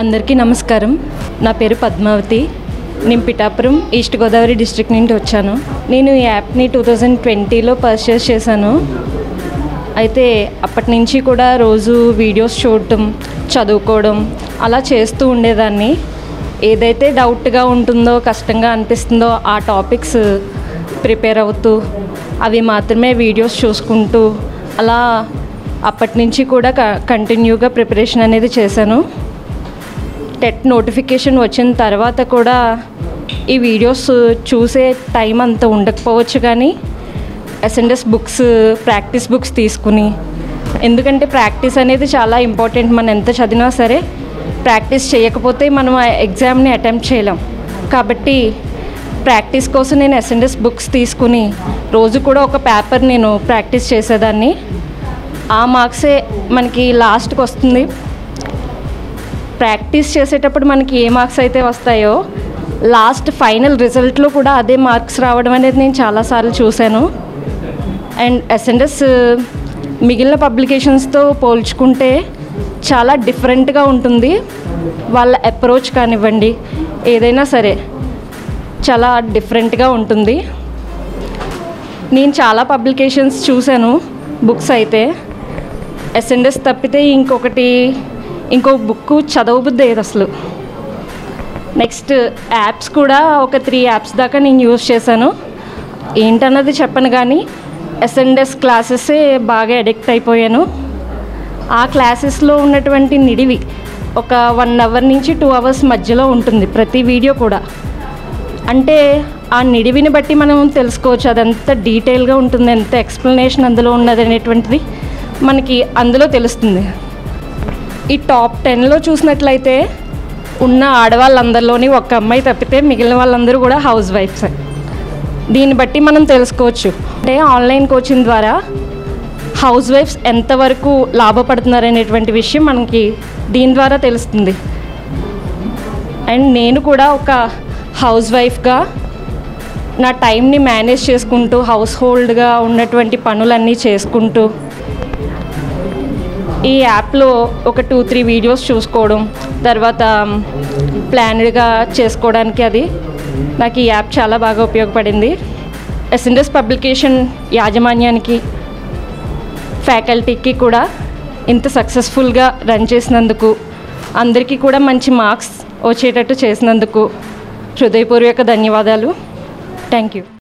అందరికీ నమస్కారం. నా పేరు పద్మావతి. నేను పిఠాపురం ఈస్ట్ గోదావరి డిస్ట్రిక్ట్ నుండి వచ్చాను. నేను ఈ యాప్ని 2020లో పర్చేస్ చేశాను. అయితే అప్పటి నుంచి కూడా రోజు వీడియోస్ చూడటం, చదువుకోవడం అలా చేస్తూ ఉండేదాన్ని. ఏదైతే డౌట్గా ఉంటుందో, కష్టంగా అనిపిస్తుందో ఆ టాపిక్స్ ప్రిపేర్ అవుతూ అవి మాత్రమే వీడియోస్ చూసుకుంటూ అలా అప్పటి నుంచి కూడా కంటిన్యూగా ప్రిపరేషన్ అనేది చేశాను. టెట్ నోటిఫికేషన్ వచ్చిన తర్వాత కూడా ఈ వీడియోస్ చూసే టైం అంత ఉండకపోవచ్చు, కానీ ఎస్ఎన్ఎస్ బుక్స్, ప్రాక్టీస్ బుక్స్ తీసుకుని, ఎందుకంటే ప్రాక్టీస్ అనేది చాలా ఇంపార్టెంట్. మనం ఎంత చదివినా సరే ప్రాక్టీస్ చేయకపోతే మనం ఆ ఎగ్జామ్ని అటెంప్ట్ చేయలేం. కాబట్టి ప్రాక్టీస్ కోసం నేను ఎస్ఎన్ఎస్ బుక్స్ తీసుకుని రోజు కూడా ఒక పేపర్ నేను ప్రాక్టీస్ చేసేదాన్ని. ఆ మార్క్సే మనకి లాస్ట్కి వస్తుంది. ప్రాక్టీస్ చేసేటప్పుడు మనకి ఏ మార్క్స్ అయితే వస్తాయో లాస్ట్ ఫైనల్ రిజల్ట్లో కూడా అదే మార్క్స్ రావడం అనేది నేను చాలాసార్లు చూశాను. అండ్ ఎస్ఎన్ఎస్ మిగిలిన పబ్లికేషన్స్తో పోల్చుకుంటే చాలా డిఫరెంట్గా ఉంటుంది. వాళ్ళ అప్రోచ్ కానివ్వండి, ఏదైనా సరే చాలా డిఫరెంట్గా ఉంటుంది. నేను చాలా పబ్లికేషన్స్ చూశాను బుక్స్ అయితే. ఎస్ఎన్ఎస్ తప్పితే ఇంకో బుక్ చదవబుద్ది లేదు అసలు. నెక్స్ట్ యాప్స్ కూడా ఒక 3 యాప్స్ దాకా నేను యూజ్ చేశాను. ఏంటన్నది చెప్పను, కానీ ఎస్ఎన్ఎస్ క్లాసెసే బాగా అడిక్ట్ అయిపోయాను. ఆ క్లాసెస్లో ఉన్నటువంటి నిడివి ఒక 1 అవర్ నుంచి 2 అవర్స్ మధ్యలో ఉంటుంది ప్రతి వీడియో కూడా. అంటే ఆ నిడివిని బట్టి మనం తెలుసుకోవచ్చు అదంతా డీటెయిల్గా ఉంటుంది, ఎంత ఎక్స్ప్లెనేషన్ అందులో ఉన్నది అనేటువంటిది మనకి అందులో తెలుస్తుంది. ఈ టాప్ 10లో చూసినట్లయితే ఉన్న ఆడవాళ్ళందరిలోని ఒక అమ్మాయి తప్పితే మిగిలిన వాళ్ళందరూ కూడా హౌస్ వైఫ్స్. దీన్ని బట్టి మనం తెలుసుకోవచ్చు. అంటే ఆన్లైన్ కోచింగ్ ద్వారా హౌస్ వైఫ్స్ ఎంతవరకు లాభపడుతున్నారు అనేటువంటి విషయం మనకి దీని ద్వారా తెలుస్తుంది. అండ్ నేను కూడా ఒక హౌస్ వైఫ్గా నా టైంని మేనేజ్ చేసుకుంటూ, హౌస్ హోల్డ్గా ఉన్నటువంటి పనులన్నీ చేసుకుంటూ ఈ యాప్లో ఒక 2-3 వీడియోస్ చూసుకోవడం, తర్వాత ప్లాన్డ్గా చేసుకోవడానికి అది నాకు ఈ యాప్ చాలా బాగా ఉపయోగపడింది. ఎస్ఎన్ఎస్ పబ్లికేషన్ యాజమాన్యానికి, ఫ్యాకల్టీకి కూడా ఇంత సక్సెస్ఫుల్గా రన్ చేసినందుకు, అందరికీ కూడా మంచి మార్క్స్ వచ్చేటట్టు చేసినందుకు హృదయపూర్వక ధన్యవాదాలు. Thank you.